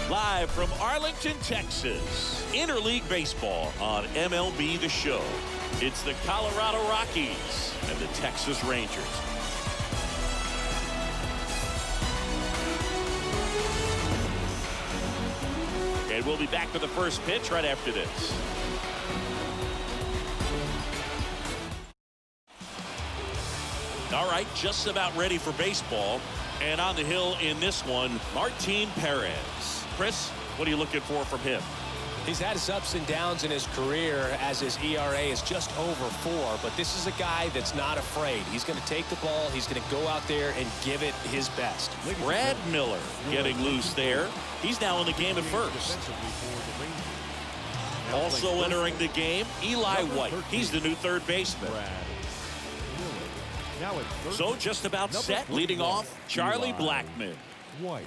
Live from Arlington, Texas, Interleague Baseball on MLB The Show. It's the Colorado Rockies and the Texas Rangers. And we'll be back with the first pitch right after this. All right, just about ready for baseball. And on the hill in this one, Martin Perez. Chris, what are you looking for from him? He's had his ups and downs in his career as his ERA is just over 4. But this is a guy that's not afraid. He's going to take the ball. He's going to go out there and give it his best. Brad Miller getting loose there. He's now in the game at first. Also entering the game, Eli White. He's the new third baseman. So just about set, leading off, Charlie Blackmon. White.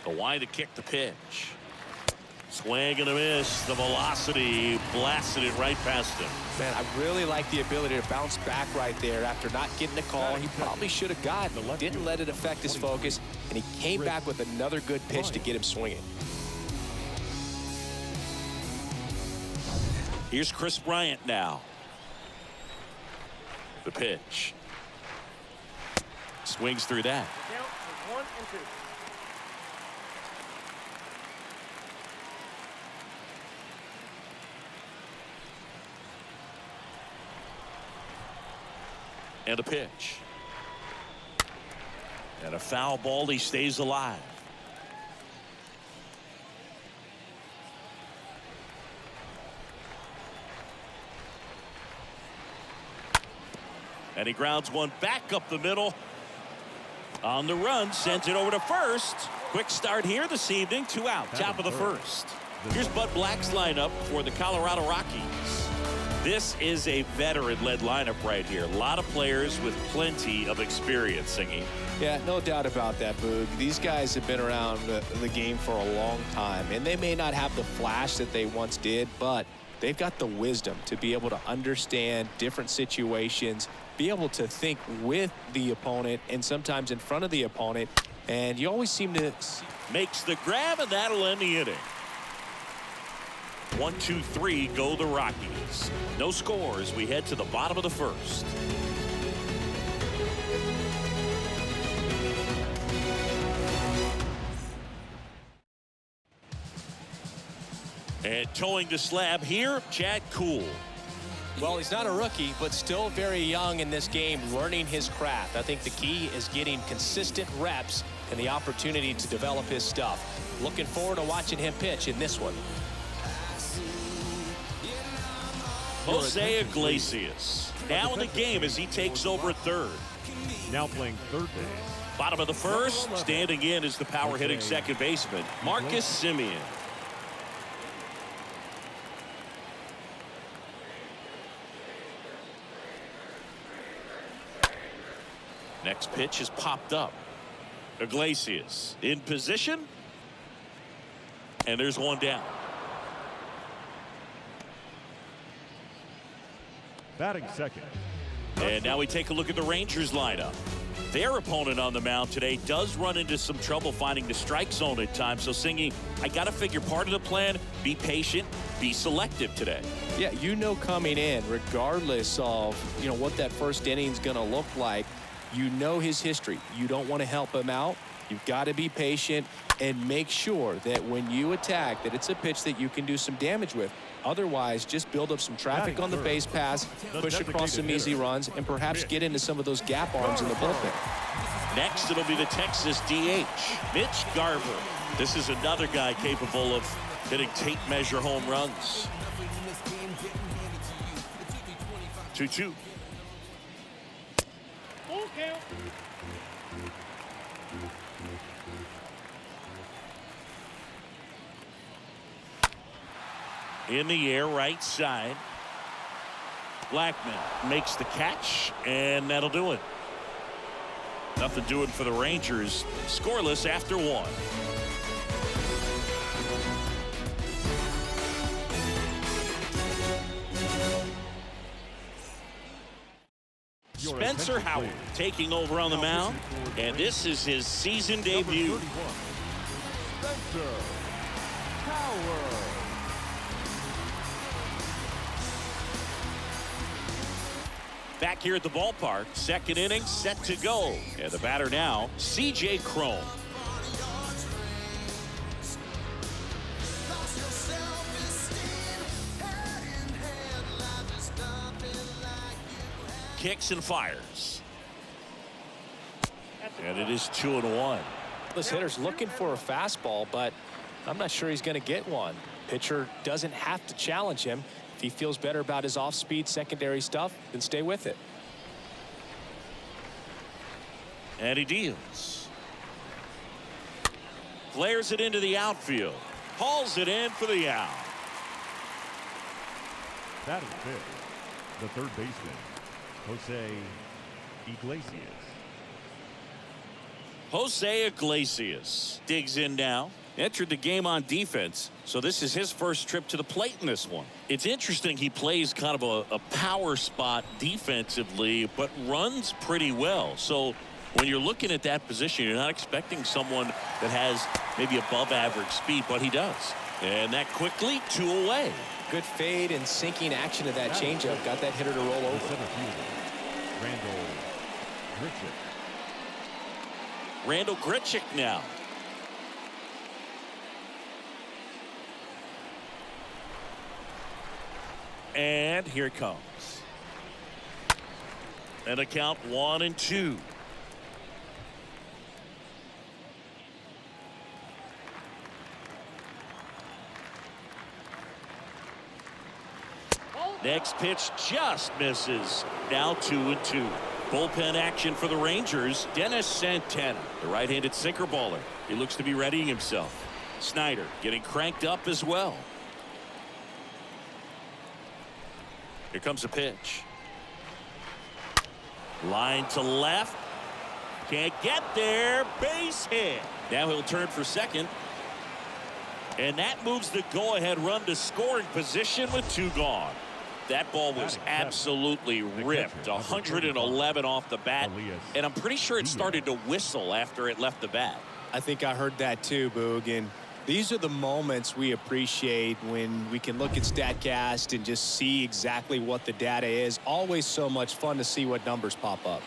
The wide to kick the pitch. Swing and a miss. The velocity blasted it right past him. Man, I really like the ability to bounce back right there after not getting a call. He probably should have gotten. Didn't let it affect his focus, and he came back with another good pitch to get him swinging. Here's Chris Bryant now. The pitch. Swings through that. Count is 1 and 2. And a pitch. And a foul ball. He stays alive. And he grounds one back up the middle. On the run, sends it over to first. Quick start here this evening. 2 out, top of the first. Here's Bud Black's lineup for the Colorado Rockies. This is a veteran-led lineup right here. A lot of players with plenty of experience, Singing. Yeah, no doubt about that, Boog. These guys have been around the game for a long time, and they may not have the flash that they once did, but they've got the wisdom to be able to understand different situations, be able to think with the opponent and sometimes in front of the opponent, and you always seem to makes the grab, and that'll end the inning. 1, 2, 3 go the Rockies. No score as we head to the bottom of the first. And towing the slab here, Chad Kuhl. Well, he's not a rookie, but still very young in this game, learning his craft. I think the key is getting consistent reps and the opportunity to develop his stuff. Looking forward to watching him pitch in this one. Jose Iglesias now in the game as he takes over third. Now playing third base. Bottom of the first, standing in is the power hitting second baseman, Marcus Semien. Next pitch is popped up. Iglesias in position. And there's one down. Batting second. And now we take a look at the Rangers lineup. Their opponent on the mound today does run into some trouble finding the strike zone at times. So, Singy, I got to figure part of the plan, be patient, be selective today. Yeah, you know coming in, regardless of, what that first inning is going to look like, you know his history. You don't want to help him out. You've got to be patient and make sure that when you attack, that it's a pitch that you can do some damage with. Otherwise, just build up some traffic on the base pass, push across some easy runs, and perhaps get into some of those gap arms in the bullpen. Next, it'll be the Texas DH, Mitch Garver. This is another guy capable of hitting tape measure home runs. 2-2. Full count. In the air, right side. Blackmon makes the catch, and that'll do it. Nothing doing for the Rangers. Scoreless after 1. Spencer Howard taking over on the mound, and this is his season debut. Spencer Howard. Back here at the ballpark, second inning set to go. And the batter now, C.J. Cron. Kicks and fires. And it is 2-1. This hitter's looking for a fastball, but I'm not sure he's going to get one. Pitcher doesn't have to challenge him. If he feels better about his off-speed secondary stuff, then stay with it. And he deals. Flares it into the outfield. Hauls it in for the out. That is fifth. The third baseman, Jose Iglesias. Jose Iglesias digs in now. Entered the game on defense, so this is his first trip to the plate in this one. It's interesting he plays kind of a power spot defensively, but runs pretty well. So when you're looking at that position, you're not expecting someone that has maybe above average speed, but he does. And that quickly, 2 away. Good fade and sinking action of that changeup. Got that hitter to roll over. Center fielder, Randall Grichuk now. And here it comes. And a count 1-2. Next pitch just misses. Now 2-2. Bullpen action for the Rangers. Dennis Santana, the right-handed sinker baller. He looks to be readying himself. Snyder getting cranked up as well. Here comes a pitch. Line to left. Can't get there. Base hit. Now he'll turn for second. And that moves the go-ahead run to scoring position with 2 gone. That ball was absolutely ripped. 111 off the bat. And I'm pretty sure it started to whistle after it left the bat. I think I heard that too, Boog. And these are the moments we appreciate when we can look at StatCast and just see exactly what the data is. Always so much fun to see what numbers pop up.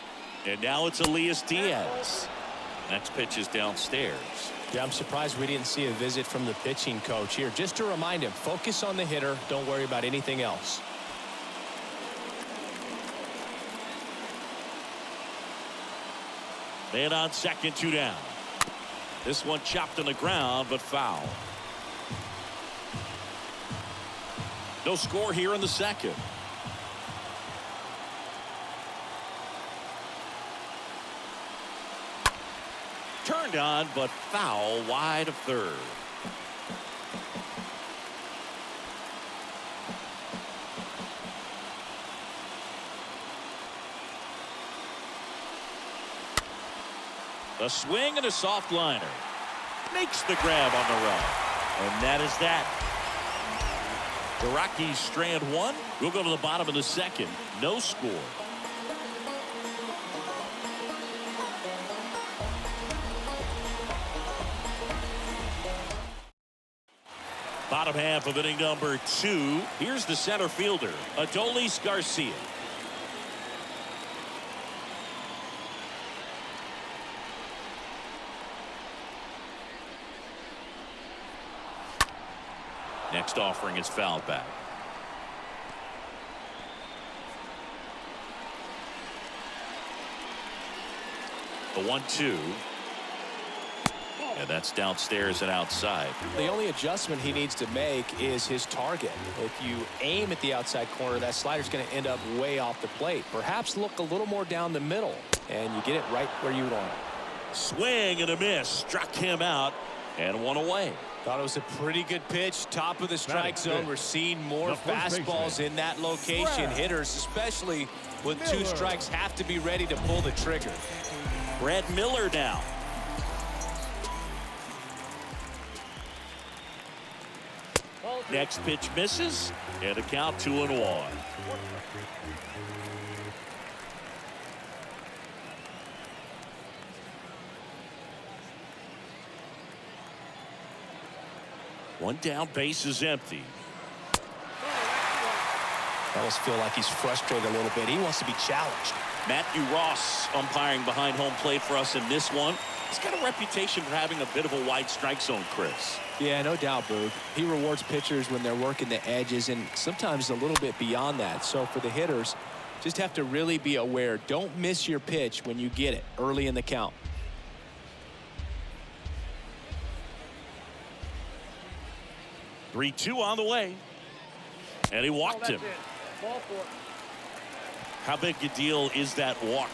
And now it's Elias Diaz. Next pitch is downstairs. Yeah, I'm surprised we didn't see a visit from the pitching coach here. Just to remind him, focus on the hitter. Don't worry about anything else. Man on second, 2 down. This one chopped on the ground, but foul. No score here in the second. Turned on, but foul wide of third. A swing and a soft liner. Makes the grab on the run. And that is that. The Rockies strand 1. We'll go to the bottom of the second. No score. Bottom half of inning number 2. Here's the center fielder, Adolis Garcia. Next offering is fouled back. The 1-2. And that's downstairs and outside. The only adjustment he needs to make is his target. If you aim at the outside corner, that slider's going to end up way off the plate. Perhaps look a little more down the middle, and you get it right where you want it. Swing and a miss. Struck him out, and 1 away. Thought it was a pretty good pitch. Top of the strike zone. We're seeing more fastballs in that location. Hitters, especially with 2 strikes, have to be ready to pull the trigger. Brad Miller now. Next pitch misses, and a count 2-1. One down, base is empty. I almost feel like he's frustrated a little bit. He wants to be challenged. Matthew Ross umpiring behind home plate for us in this one. He's got a reputation for having a bit of a wide strike zone, Chris. Yeah, no doubt, Boog. He rewards pitchers when they're working the edges and sometimes a little bit beyond that. So for the hitters, just have to really be aware. Don't miss your pitch when you get it early in the count. Three-two on the way. And he walked him. Ball four. How big a deal is that walk?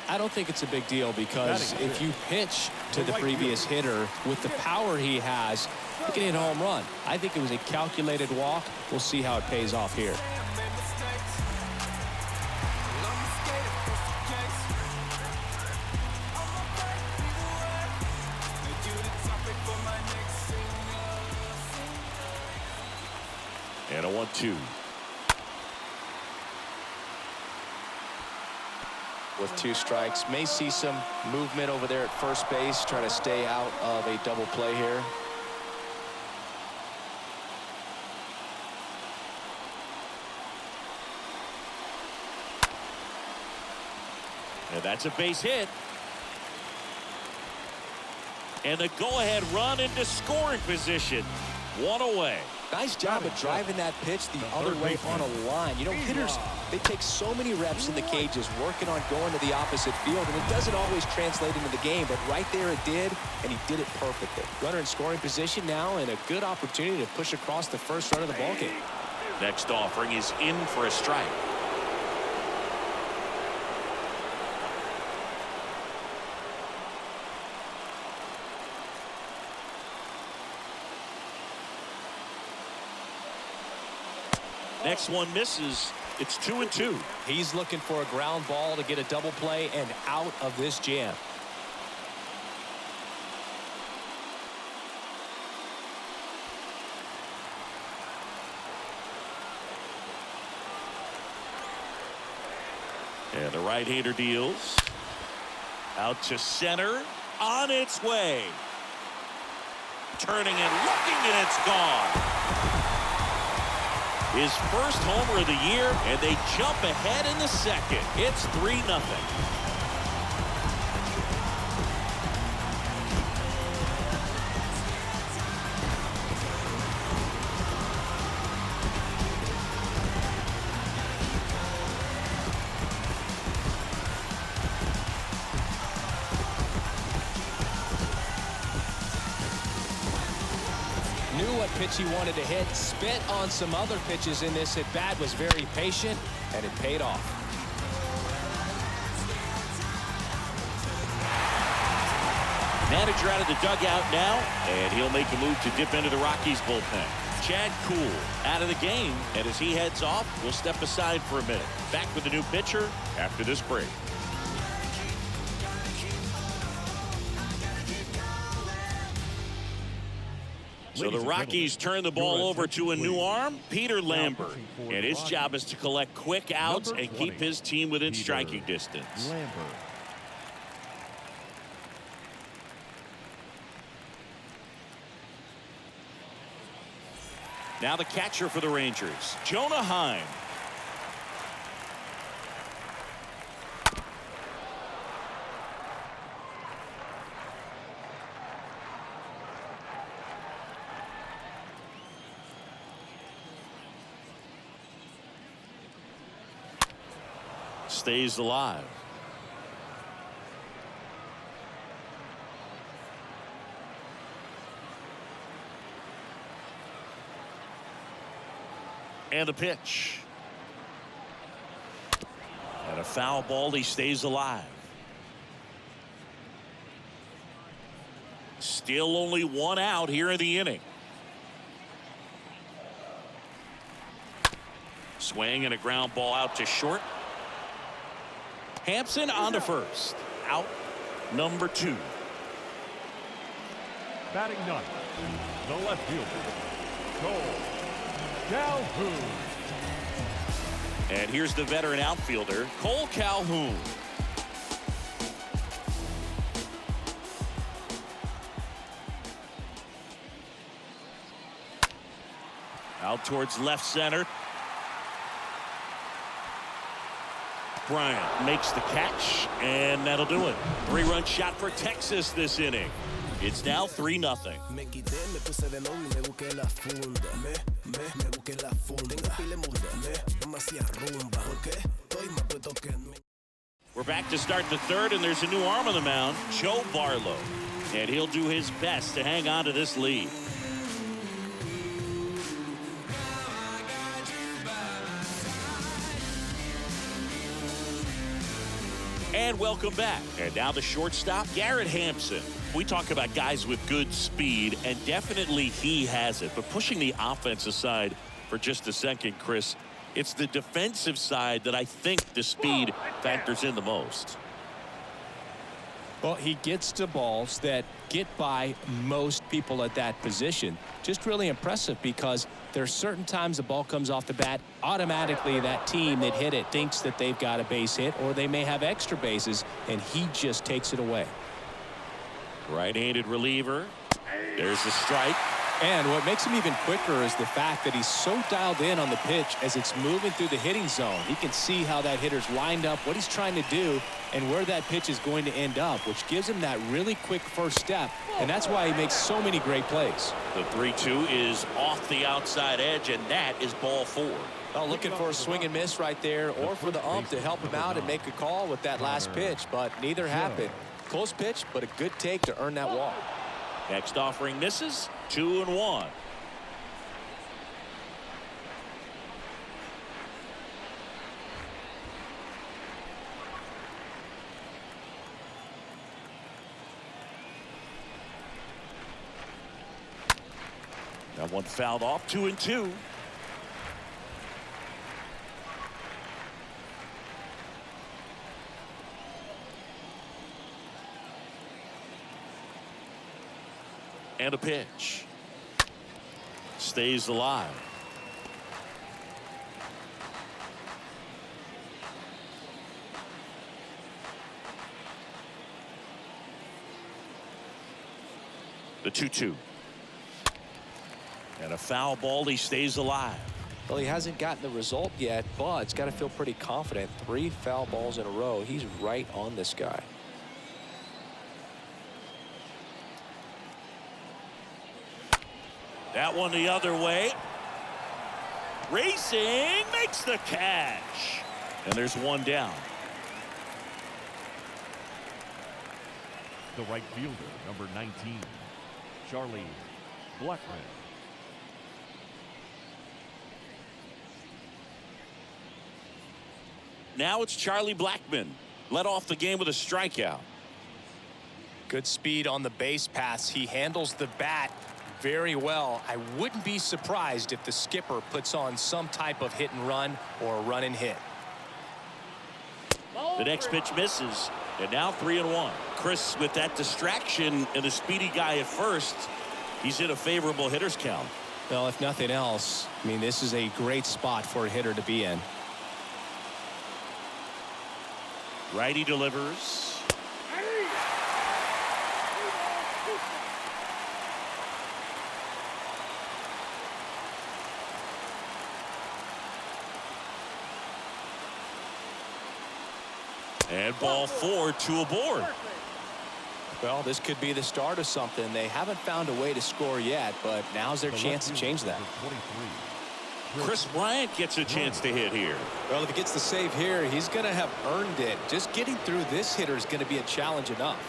I don't think it's a big deal because if you pitch to the previous hitter with the power he has, he can hit a home run. I think it was a calculated walk. We'll see how it pays off here. And a 1-2. With 2 strikes, may see some movement over there at first base, trying to stay out of a double play here. And that's a base hit. And the go-ahead run into scoring position. One away. Nice job of driving that pitch the other way on a line. You know, hitters, they take so many reps in the cages working on going to the opposite field, and it doesn't always translate into the game, but right there it did, and he did it perfectly. Runner in scoring position now, and a good opportunity to push across the first run of the ballgame. Next offering is in for a strike. Next one misses. It's 2-2. He's looking for a ground ball to get a double play and out of this jam. And the right-hander deals. Out to center. On its way. Turning and looking, and it's gone. His first homer of the year, and they jump ahead in the second. It's 3-0. Pitch he wanted to hit, spit on some other pitches in this at bat, was very patient, and it paid off. Manager out of the dugout now, and he'll make a move to dip into the Rockies bullpen. Chad Kuhl out of the game, and as he heads off, we'll step aside for a minute. Back with the new pitcher after this break. So the Rockies turn the ball over to a new arm, Peter Lambert. And his job is to collect quick outs and keep his team within striking distance. Now the catcher for the Rangers, Jonah Heim. Stays alive. And a pitch. And a foul ball. He stays alive. Still only one out here in the inning. Swing and a ground ball out to short. Hampson on to first. Out number 2. Batting ninth, the left fielder, Cole Calhoun. And here's the veteran outfielder, Cole Calhoun. Out towards left center. Bryant makes the catch, and that'll do it. 3-run shot for Texas this inning. It's now 3-0. We're back to start the third, and there's a new arm on the mound, Joe Barlow. And he'll do his best to hang on to this lead. And welcome back. And now the shortstop, Garrett Hampson. We talk about guys with good speed, and definitely he has it. But pushing the offense aside for just a second, Chris, it's the defensive side that I think the speed factors in the most. Well, he gets to balls that get by most people at that position. Just really impressive because there's certain times the ball comes off the bat, automatically that team that hit it thinks that they've got a base hit, or they may have extra bases, and he just takes it away. Right-handed reliever. There's the strike. And what makes him even quicker is the fact that he's so dialed in on the pitch as it's moving through the hitting zone. He can see how that hitter's lined up, what he's trying to do, and where that pitch is going to end up, which gives him that really quick first step, and that's why he makes so many great plays. The 3-2 is off the outside edge, and that is ball 4. Well, looking for a swing and miss right there, or for the ump to help him out and make a call with that last pitch, but neither happened. Close pitch, but a good take to earn that walk. Next offering misses. 2-1. That one fouled off. 2-2. And a pitch. Stays alive. The 2-2. And a foul ball. He stays alive. Well, he hasn't gotten the result yet, but it's got to feel pretty confident. 3 foul balls in a row. He's right on this guy. That one the other way. Racing makes the catch. And there's one down. The right fielder, number 19, Charlie Blackman. Now it's Charlie Blackman. Led off the game with a strikeout. Good speed on the base pass. He handles the bat very well. I wouldn't be surprised if the skipper puts on some type of hit and run or a run and hit. The next pitch misses, and now 3-1. Chris, with that distraction and the speedy guy at first, he's in a favorable hitter's count. Well, if nothing else, I mean, this is a great spot for a hitter to be in. Righty delivers. And ball 4, 2 aboard. Well, this could be the start of something. They haven't found a way to score yet, but now's their chance to change that. Chris Bryant gets a chance to hit here. Well, if he gets the save here, he's going to have earned it. Just getting through this hitter is going to be a challenge enough.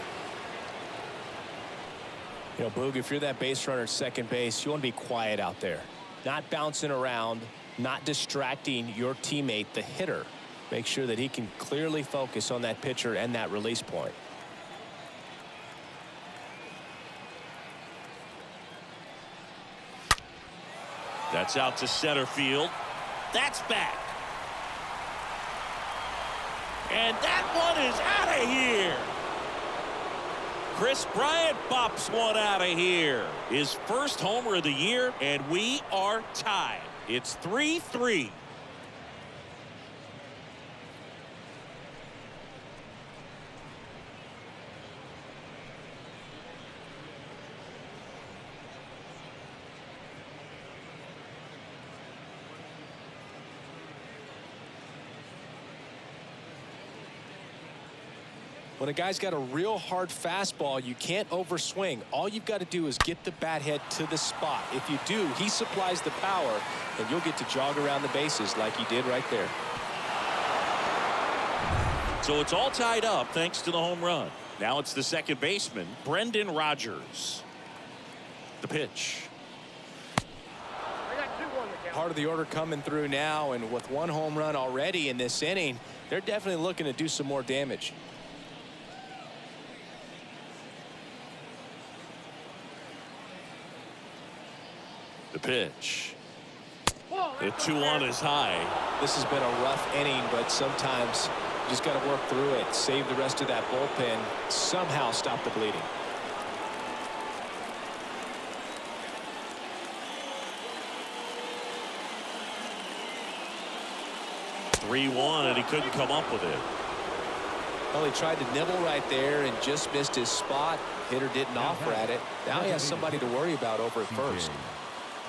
You know, Boog, if you're that base runner at second base, you want to be quiet out there. Not bouncing around, not distracting your teammate, the hitter. Make sure that he can clearly focus on that pitcher and that release point. That's out to center field. That's back. And that one is out of here. Chris Bryant bops one out of here. His first homer of the year, and we are tied. It's 3-3. When a guy's got a real hard fastball, you can't overswing. All you've got to do is get the bat head to the spot. If you do, he supplies the power, and you'll get to jog around the bases like he did right there. So it's all tied up thanks to the home run. Now it's the second baseman, Brendan Rodgers. The pitch. I got 2-1 the count. Part of the order coming through now, and with one home run already in this inning, they're definitely looking to do some more damage. The pitch. Whoa, The that's 2-1 is high. This has been a rough inning, but sometimes you just got to work through it, save the rest of that bullpen, somehow stop the bleeding. (3-1) and he couldn't come up with it. Well, he tried to nibble right there and just missed his spot. Hitter didn't offer at it. Now he has somebody to worry about over at first.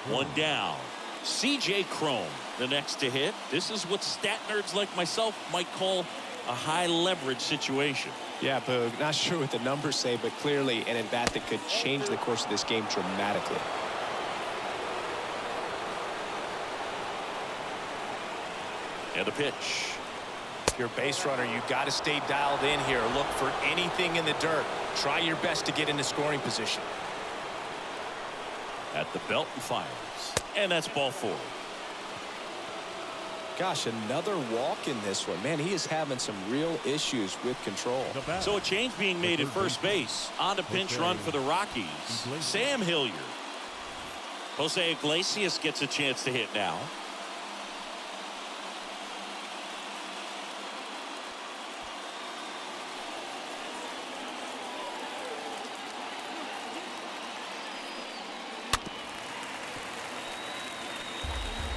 One down. C.J. Cron, the next to hit. This is what stat nerds like myself might call a high leverage situation. Yeah, Boog, not sure what the numbers say, but clearly an at-bat that could change the course of this game dramatically. And the pitch. If you're a base runner, you got to stay dialed in here. Look for anything in the dirt. Try your best to get into scoring position. At the belt and fires. And that's ball 4. Gosh, another walk in this one. Man, he is having some real issues with control. So a change being made at first base. On a pinch run for the Rockies. Sam Hilliard. Jose Iglesias gets a chance to hit now.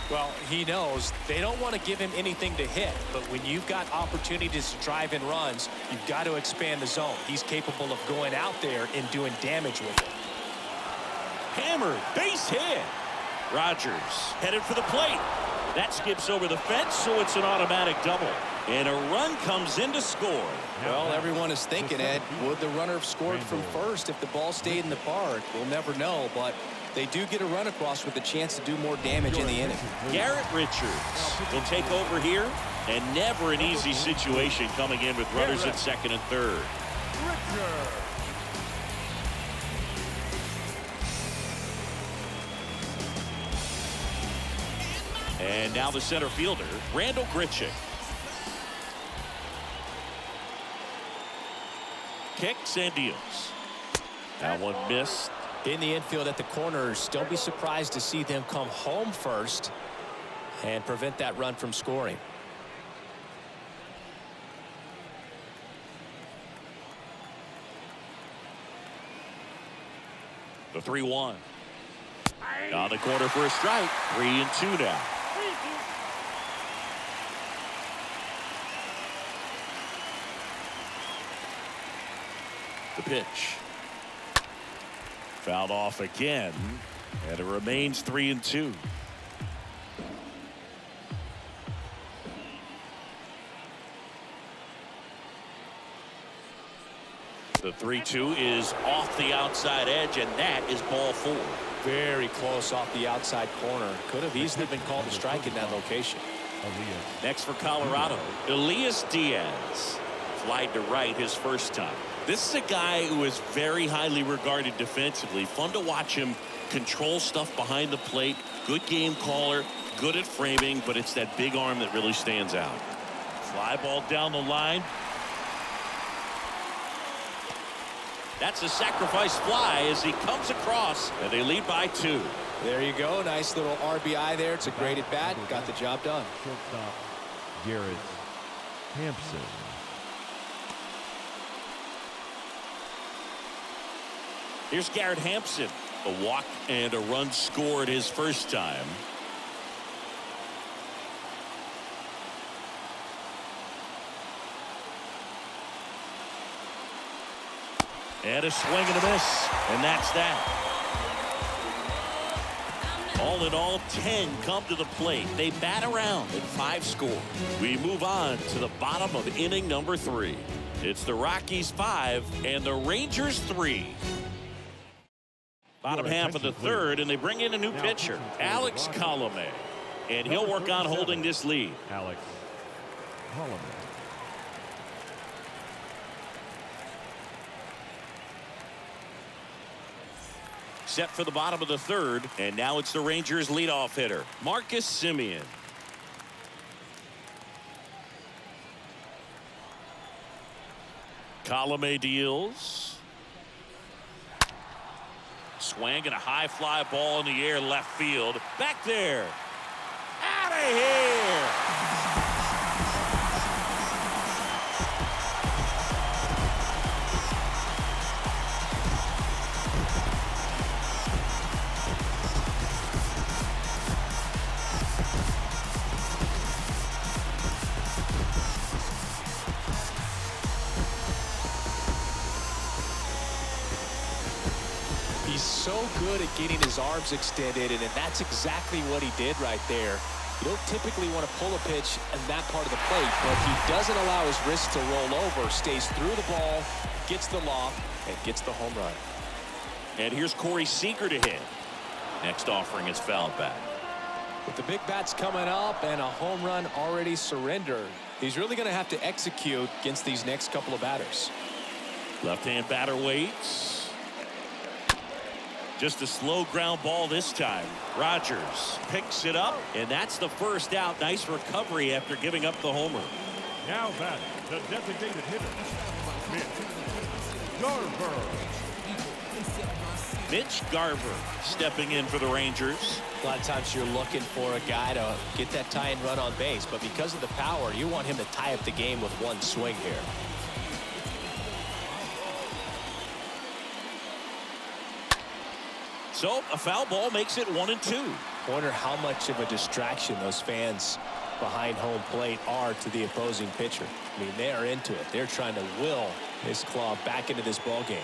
Well, he knows they don't want to give him anything to hit, but when you've got opportunities to drive in runs, you've got to expand the zone. He's capable of going out there and doing damage with it. Hammered, base hit. Rodgers headed for the plate. That skips over the fence, so it's an automatic double. And a run comes in to score. Well, everyone is thinking, Ed, would the runner have scored from first if the ball stayed in the park? We'll never know, but they do get a run across with a chance to do more damage in the inning. Garrett Richards will take over here, and never an easy situation coming in with runners at second and third. And now the center fielder, Randall Grichuk. Kicks and deals. That one missed. In the infield at the corners, don't be surprised to see them come home first and prevent that run from scoring. The 3-1. On the corner for a strike. 3-2 now. The pitch. Fouled off again, and it remains 3-2. The 3-2 is off the outside edge, and that is ball 4. Very close off the outside corner. Could have easily been called a strike in that location. Next for Colorado, Elias Diaz. Flied to right his first time. This is a guy who is very highly regarded defensively. Fun to watch him control stuff behind the plate. Good game caller, good at framing, but it's that big arm that really stands out. Fly ball down the line. That's a sacrifice fly as he comes across, and they lead by 2. There you go. Nice little RBI there. It's a great at bat. Got the job done. Shortstop Garrett Hampson. Here's Garrett Hampson. A walk and a run scored his first time. And a swing and a miss. And that's that. All in all, 10 come to the plate. They bat around at 5 score. We move on to the bottom of inning number 3. It's the Rockies 5 and the Rangers 3. Bottom half of the third, and they bring in a new pitcher, Alex Colomé. And he'll work on holding this lead. Alex Colomé. Set for the bottom of the third, and now it's the Rangers leadoff hitter, Marcus Semien. Colomé deals. Swing and a high fly ball in the air left field. Back there. Out of here. He's so good at getting his arms extended, and that's exactly what he did right there. You don't typically want to pull a pitch in that part of the plate, but he doesn't allow his wrist to roll over, stays through the ball, gets the loft, and gets the home run. And here's Corey Seager to hit. Next offering is fouled back. With the big bats coming up and a home run already surrendered, he's really going to have to execute against these next couple of batters. Left-hand batter waits. Just a slow ground ball this time. Rogers picks it up, and that's the first out. Nice recovery after giving up the homer. Now batting, the designated hitter, Mitch Garver. Mitch Garver stepping in for the Rangers. A lot of times you're looking for a guy to get that tie-in run on base, but because of the power, you want him to tie up the game with one swing here. So a foul ball makes it 1-2. Wonder how much of a distraction those fans behind home plate are to the opposing pitcher. I mean, they are into it. They're trying to will his club back into this ball game.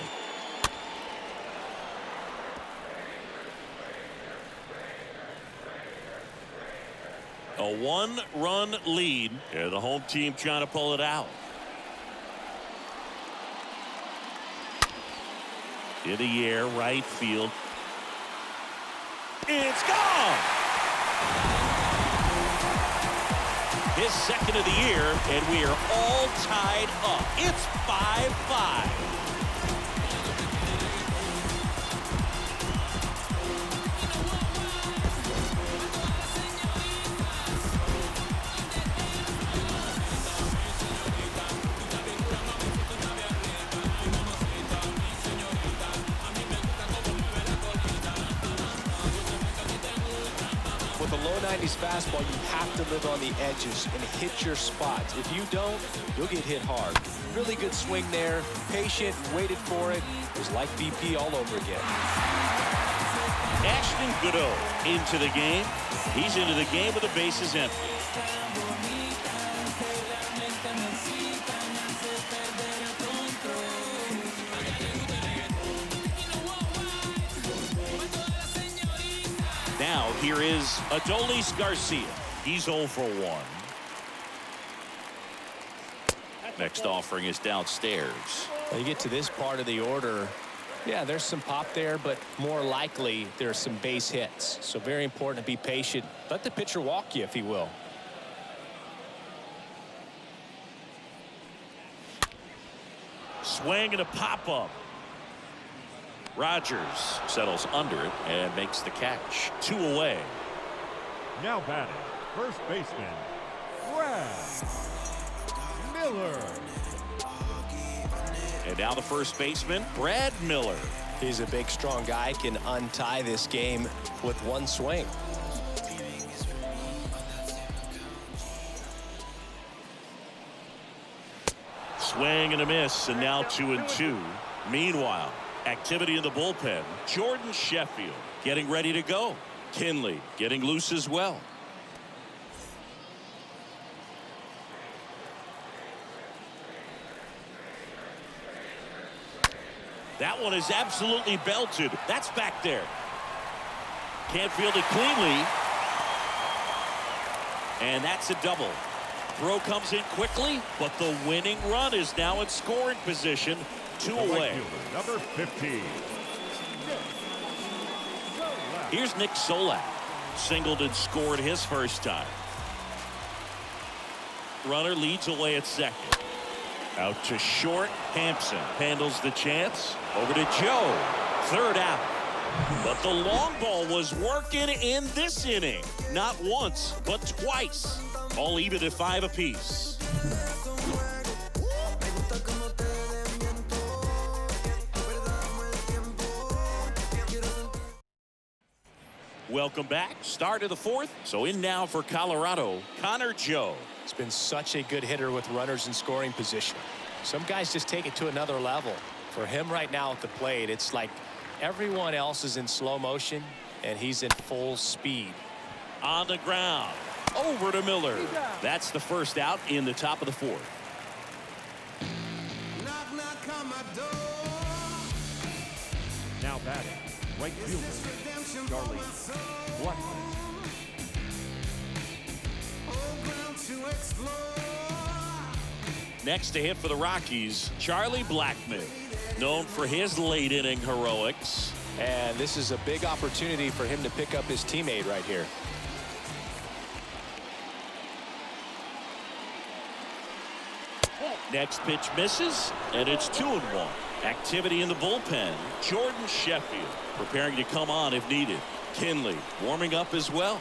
A one-run lead. Yeah, the home team trying to pull it out. In the air, right field. It's gone! His second of the year, and we are all tied up. It's 5-5. With a low 90s fastball, you have to live on the edges and hit your spots. If you don't, you'll get hit hard. Really good swing there. Patient, waited for it. It was like BP all over again. Ashton Goudeau into the game. He's into the game with the bases empty. Now here is Adolis Garcia. He's 0 for 1. Next offering is downstairs. Well, you get to this part of the order. Yeah, there's some pop there, but more likely there's some base hits. So very important to be patient. Let the pitcher walk you if he will. Swing and a pop-up. Rogers settles under it and makes the catch. 2 away. Now batting, first baseman, Brad Miller. And now the first baseman, Brad Miller. He's a big, strong guy, can untie this game with one swing. Swing and a miss, and now 2-2. Meanwhile, activity in the bullpen. Jordan Sheffield getting ready to go. Kinley getting loose as well. That one is absolutely belted. That's back there. Can't field it cleanly. And that's a double. throw comes in quickly, but the winning run is now in scoring position. 2 away. Number 15. Here's Nick Solak. Singled and scored his first time. Runner leads away at second. Out to short. Hampson handles the chance. Over to Joe. Third out. But the long ball was working in this inning. Not once, but twice. All even at 5 apiece. Welcome back. Start of the 4th. So in now for Colorado, Connor Joe. He's been such a good hitter with runners in scoring position. Some guys just take it to another level. For him right now at the plate, it's like everyone else is in slow motion and he's in full speed. On the ground. Over to Miller. That's the first out in the top of the 4th. Now batting, right fielder, Charlie Slugfest. Next to hit for the Rockies, Charlie Blackmon, known for his late inning heroics. And this is a big opportunity for him to pick up his teammate right here. Next pitch misses, and it's 2-1. Activity in the bullpen. Jordan Sheffield preparing to come on if needed. Kinley warming up as well.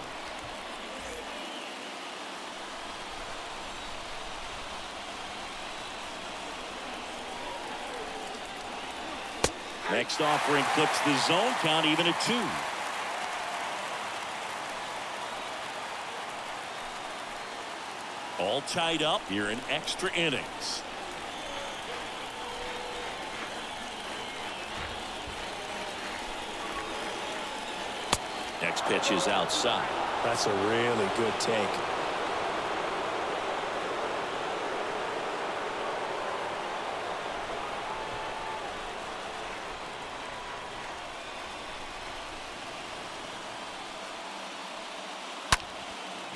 Next offering clips the zone count even at 2. All tied up here in extra innings. Next pitch is outside. That's a really good take.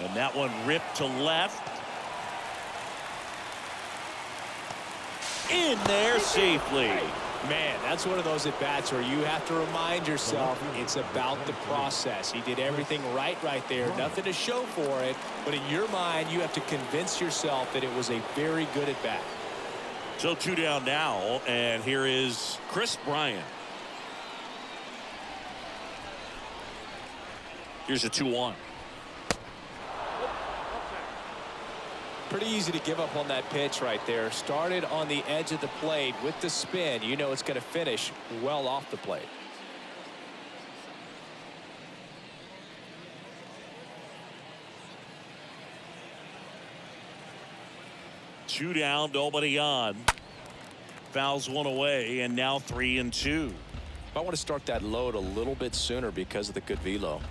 And that one ripped to left. In there safely. Man, that's one of those at-bats where you have to remind yourself it's about the process. He did everything right there. Nothing to show for it. But in your mind, you have to convince yourself that it was a very good at-bat. So 2 down now, and here is Chris Bryant. Here's a 2-1. Pretty easy to give up on that pitch right there. Started on the edge of the plate with the spin. You know it's going to finish well off the plate. Two down, nobody on. Fouls one away, and now 3-2. I want to start that load a little bit sooner because of the good velo.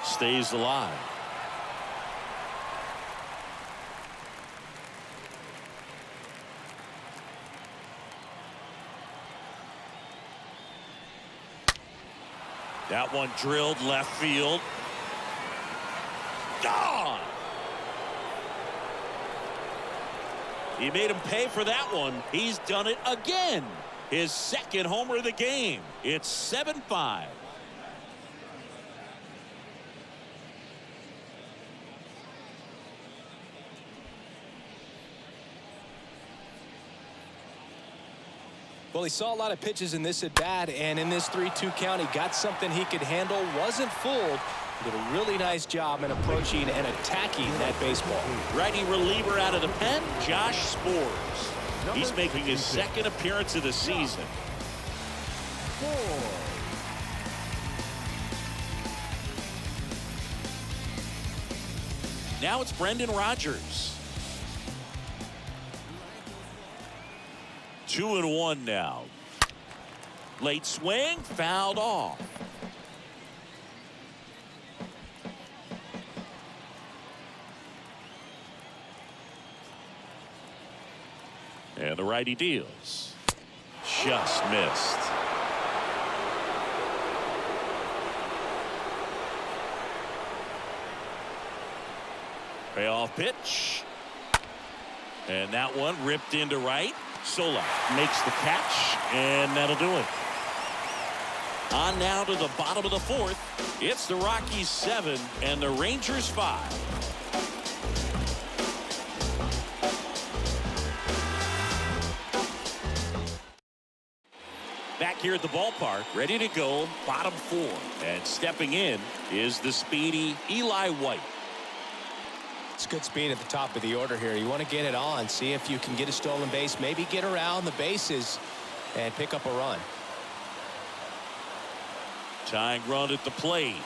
Stays alive. That one drilled left field. Gone. He made him pay for that one. He's done it again. His second homer of the game. It's 7-5. Well, he saw a lot of pitches in this at-bat, and in this 3-2 count, he got something he could handle, wasn't fooled. Did a really nice job in approaching and attacking that baseball. Righty reliever out of the pen, Josh Spores. He's making his second appearance of the season. Now it's Brendan Rodgers. 2-1 now. Late swing, fouled off. And the righty deals. Just missed. Payoff pitch. And that one ripped into right. Sola makes the catch, and that'll do it. On now to the bottom of the fourth. It's the Rockies 7 and the Rangers 5. Back here at the ballpark, ready to go, bottom 4. And stepping in is the speedy Eli White. It's good speed at the top of the order here. You want to get it on, see if you can get a stolen base, maybe get around the bases and pick up a run. Tying run at the plate.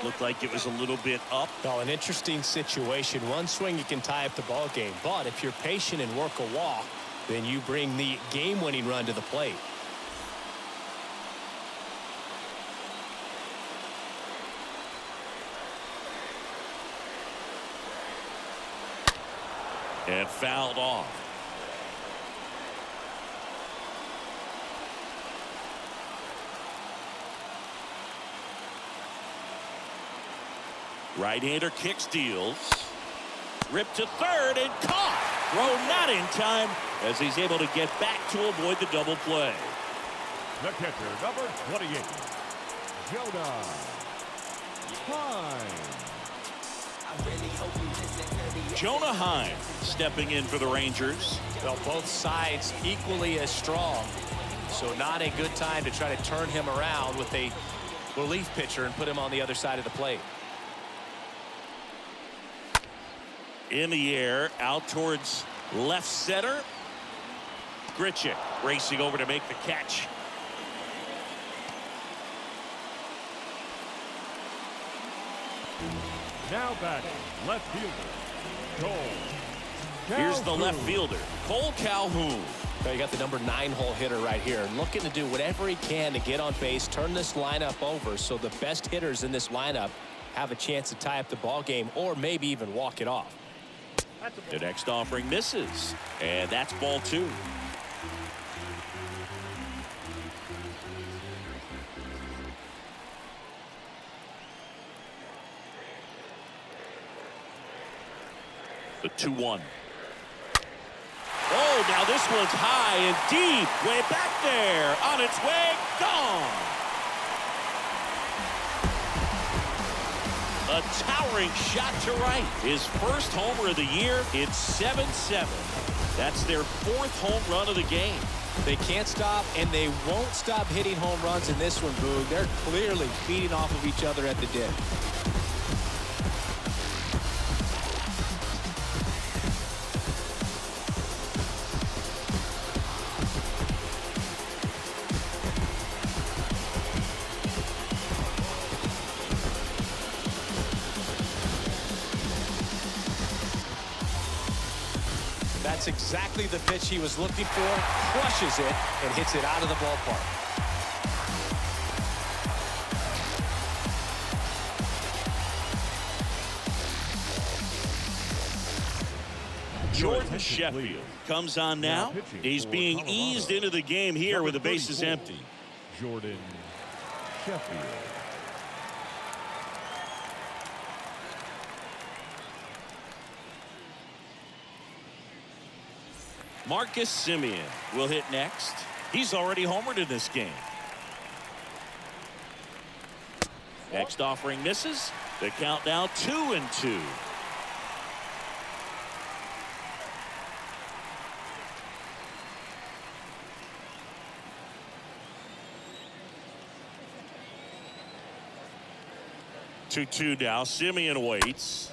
Looked like it was a little bit up. Well, an interesting situation. One swing you can tie up the ball game, but if you're patient and work a walk, then you bring the game-winning run to the plate. And fouled off. Right-hander kick steals. Ripped to third and caught. Throw not in time as he's able to get back to avoid the double play. The catcher, number 28, Jonah Hines. Jonah Hines stepping in for the Rangers. Well, both sides equally as strong, so not a good time to try to turn him around with a relief pitcher and put him on the other side of the plate. In the air, out towards left center. Grichuk racing over to make the catch. Now batting, left fielder, Cole. Here's the left fielder, Cole Calhoun. You got the number 9 hole hitter right here, looking to do whatever he can to get on base, turn this lineup over so the best hitters in this lineup have a chance to tie up the ball game or maybe even walk it off. The next offering misses, and that's ball 2. The 2-1. Oh, now this one's high and deep, way back there, on its way, gone. A towering shot to right. His first homer of the year. It's 7-7. That's their 4th home run of the game. They can't stop, and they won't stop hitting home runs in this one, Boog. They're clearly feeding off of each other at the dip. That's exactly the pitch he was looking for. Crushes it and hits it out of the ballpark. Jordan Sheffield comes on now. He's being eased into the game here with the bases empty. Jordan Sheffield. Marcus Semien will hit next. He's already homered in this game. Next offering misses. The count now 2-2. Two now. Semien waits.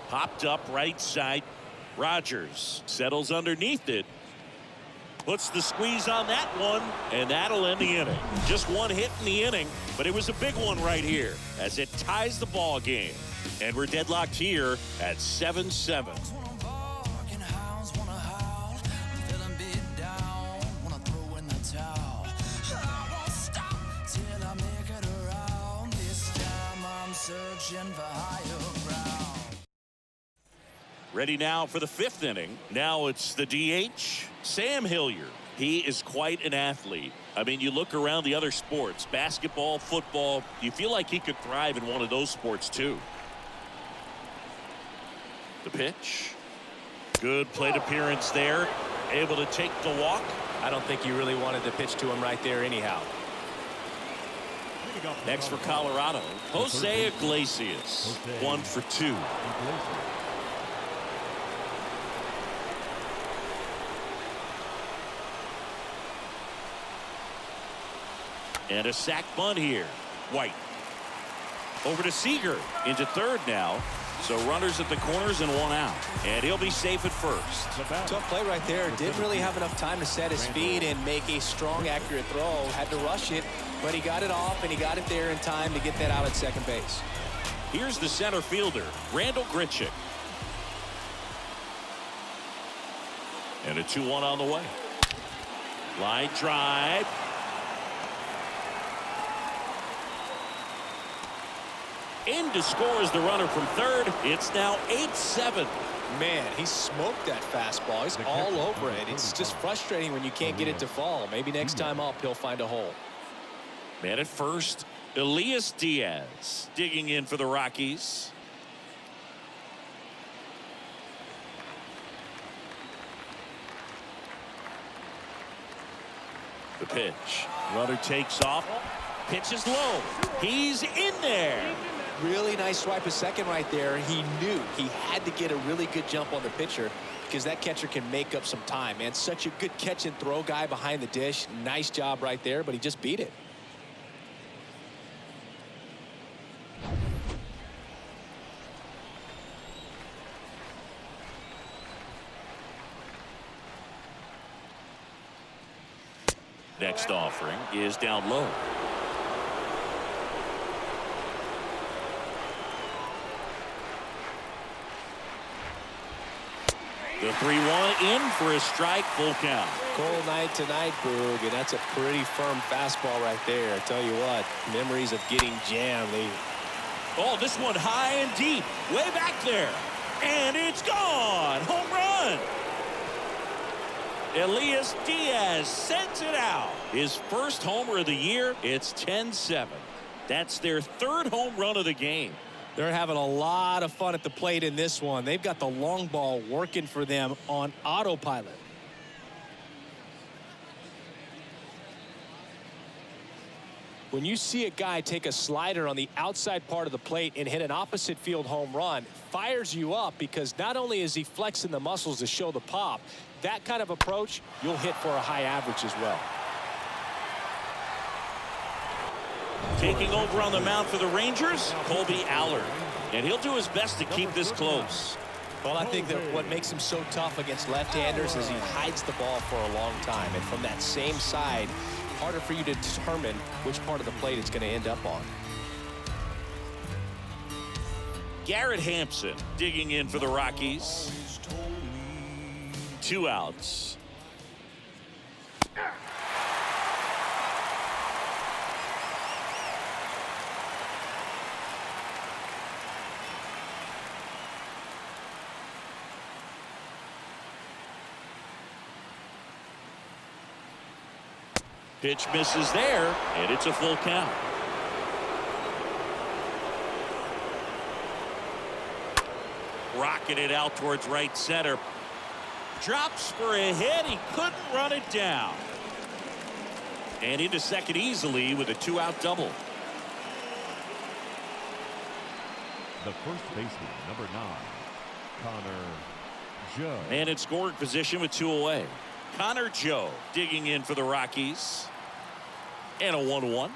Popped up right side. Rogers settles underneath it. Puts the squeeze on that one, and that'll end the inning. Just one hit in the inning, but it was a big one right here as it ties the ball game. And we're deadlocked here at 7-7. Ready now for the 5th inning. Now it's the DH, Sam Hilliard. He is quite an athlete. I mean, you look around the other sports, basketball, football, you feel like he could thrive in one of those sports too. The pitch. Good plate appearance there. Able to take the walk. I don't think you really wanted to pitch to him right there anyhow. Next for Colorado, Jose Iglesias. 1 for 2. And a sac bunt here. White. Over to Seager. Into third now. So runners at the corners and 1 out. And he'll be safe at first. Tough play right there. Didn't really have enough time to set his feet and make a strong, accurate throw. Had to rush it, but he got it off, and he got it there in time to get that out at second base. Here's the center fielder, Randall Grichuk. And a 2-1 on the way. Line drive. In to score is the runner from third. It's now 8-7. Man, he smoked that fastball. He's all over it. It's just frustrating when you can't get it to fall. Maybe next time up he'll find a hole. Man at first, Elias Diaz digging in for the Rockies. The pitch. Runner takes off. Pitch is low. He's in there. Really nice swipe of second right there. He knew he had to get a really good jump on the pitcher because that catcher can make up some time, man. Such a good catch and throw guy behind the dish. Nice job right there, but he just beat it. Next offering is down low. The 3-1 in for a strike, full count. Cold night tonight, Boog, and that's a pretty firm fastball right there. I tell you what, memories of getting jammed. Oh, this one high and deep, way back there. And it's gone. Home run. Elias Diaz sends it out. His first homer of the year. It's 10-7. That's their third home run of the game. They're having a lot of fun at the plate in this one. They've got the long ball working for them on autopilot. When you see a guy take a slider on the outside part of the plate and hit an opposite field home run, fires you up because not only is he flexing the muscles to show the pop, that kind of approach, you'll hit for a high average as well. Taking over on the mound for the Rangers, Colby Allard. And he'll do his best to keep this close. Well, I think that what makes him so tough against left-handers is he hides the ball for a long time. And from that same side, harder for you to determine which part of the plate it's going to end up on. Garrett Hampson digging in for the Rockies. 2 outs. Pitch misses there, and it's a full count. Rocking it out towards right center. Drops for a hit. He couldn't run it down. And into second easily with a 2-out double. The first baseman, number 9, Connor Joe. And in scoring position with 2 away. Connor Joe digging in for the Rockies. And a 1-1.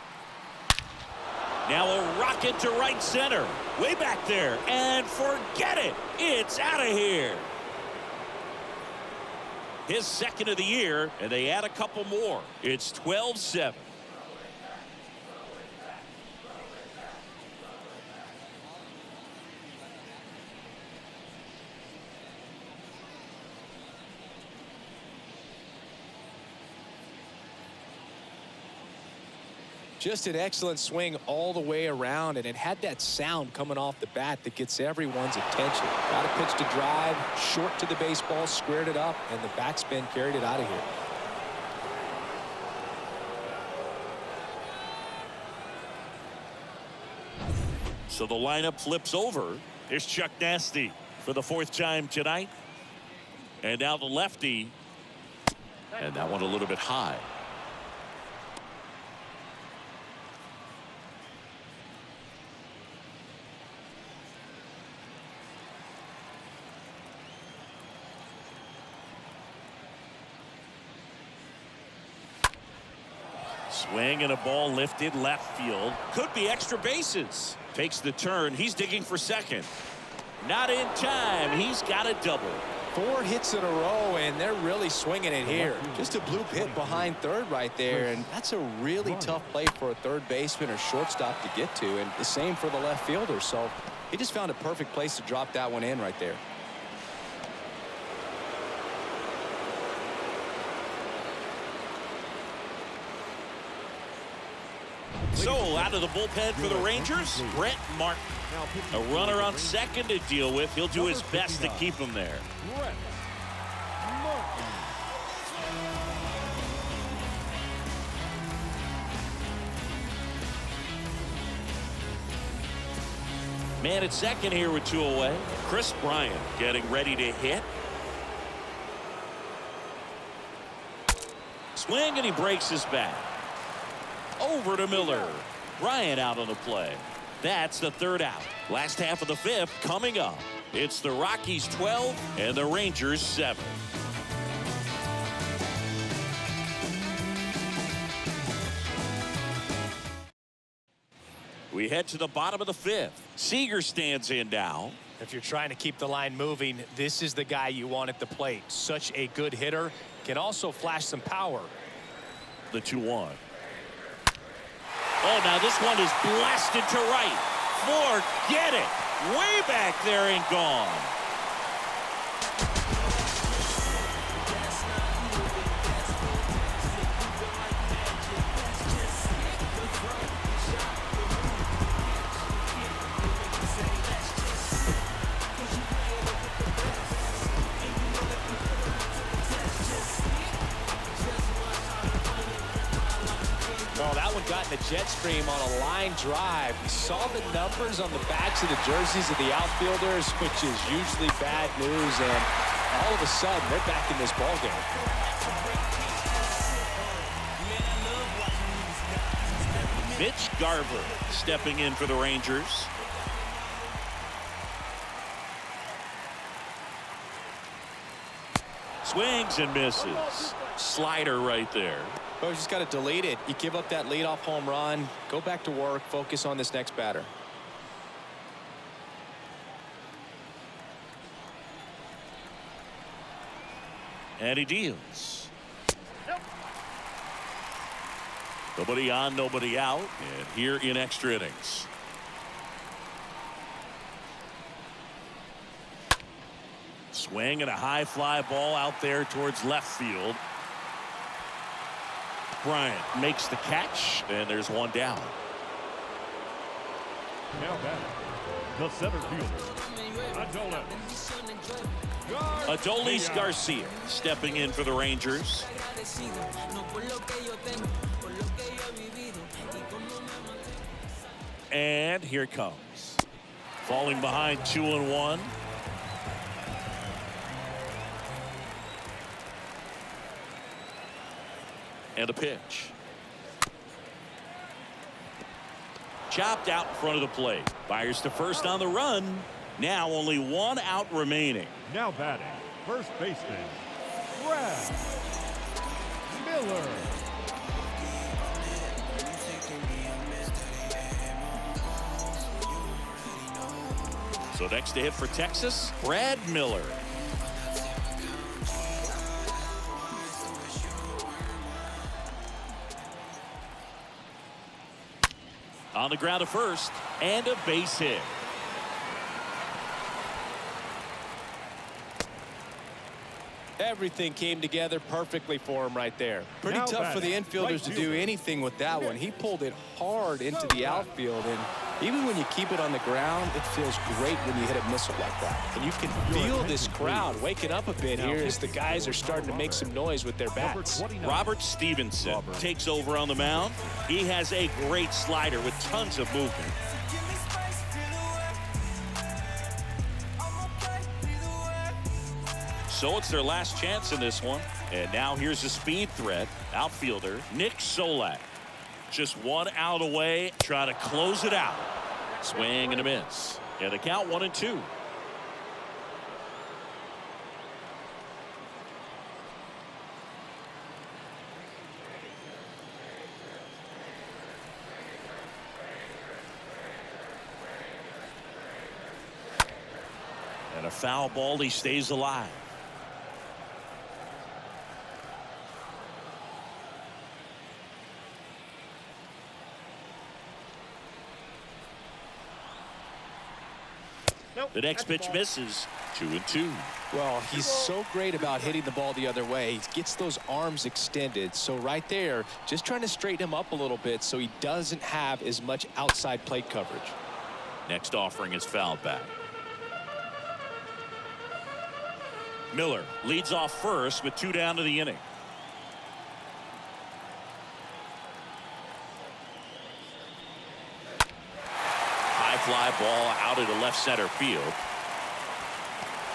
Now a rocket to right center. Way back there. And forget it. It's out of here. His second of the year, and they add a couple more. It's 12-7. Just an excellent swing all the way around, and it had that sound coming off the bat that gets everyone's attention. Got a pitch to drive, short to the baseball, squared it up, and the backspin carried it out of here. So the lineup flips over. Here's Chuck Nasty. for the 4th time tonight. And now the lefty. And that one a little bit high. Swing and a ball lifted left field. Could be extra bases. Takes the turn. He's digging for second. Not in time. He's got a double. 4 hits in a row, and they're really swinging it here. Just a bloop hit behind third right there, and that's a really tough play for a third baseman or shortstop to get to, and the same for the left fielder. So he just found a perfect place to drop that one in right there. So out of the bullpen for the Rangers, Brett Martin. A runner on second to deal with. He'll do his best to keep him there. Brett Martin. Man at second here with 2 away. Chris Bryant getting ready to hit. Swing and he breaks his bat. Over to Miller. Bryant out on the play. That's the 3rd out. Last half of the 5th coming up. It's the Rockies 12 and the Rangers 7. We head to the bottom of the 5th. Seager stands in now. If you're trying to keep the line moving, this is the guy you want at the plate. Such a good hitter. Can also flash some power. The 2-1. Oh, now this one is blasted to right. Forget it. Way back there and gone. Oh, that one got in the jet stream on a line drive. We saw the numbers on the backs of the jerseys of the outfielders, which is usually bad news, and all of a sudden they're back in this ballgame. Mitch Garver stepping in for the Rangers. Swings and misses. Slider right there. Oh, you just got to delete it. You give up that leadoff home run, go back to work, focus on this next batter. And he deals. Nobody on, nobody out. And here in extra innings. Swing and a high fly ball out there towards left field. Bryant makes the catch, and there's one down. Now batting, the center fielder, Adolis Garcia stepping in for the Rangers. And here it comes. Falling behind 2-1. And a pitch. Chopped out in front of the plate. Fires to first on the run. Now only 1 out remaining. now batting, first baseman, Brad Miller. So next to hit for Texas, Brad Miller. On the ground to first, and a base hit. Everything came together perfectly for him right there. Pretty Now tough for the batting, infielders right to do fielder. anything with that one. He pulled it hard into the outfield, and even when you keep it on the ground, it feels great when you hit a missile like that. And you can feel this crowd waking up a bit here as the guys are starting to make some noise with their bats. Robert Stevenson takes over on the mound. He has a great slider with tons of movement. So it's their last chance in this one. And now here's a speed threat. Outfielder Nick Solak. Just one out away. Try to close it out. Swing and a miss. And the count 1-2. And a foul ball. He stays alive. Nope, The next that's pitch ball. misses. 2-2. Well, he's so great about hitting the ball the other way. He gets those arms extended. So right there, just trying to straighten him up a little bit so he doesn't have as much outside plate coverage. Next offering is fouled back. Miller leads off first with 2 down to the inning. High fly ball out into left center field.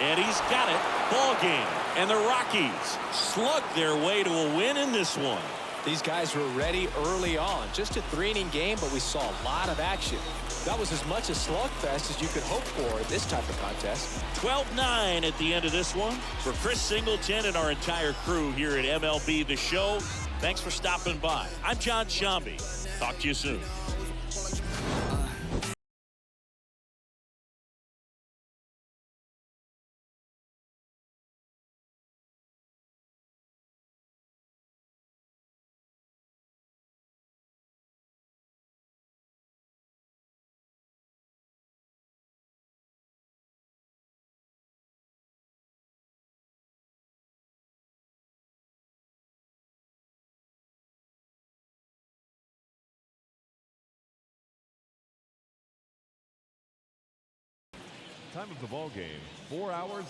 And he's got it. Ball game. And the Rockies slug their way to a win in this one. These guys were ready early on. Just a 3-inning game, but we saw a lot of action. That was as much a slugfest as you could hope for in this type of contest. 12-9 at the end of this one. For Chris Singleton and our entire crew here at MLB The Show, thanks for stopping by. I'm John Shambi. Talk to you soon. Time of the ball game, 4 hours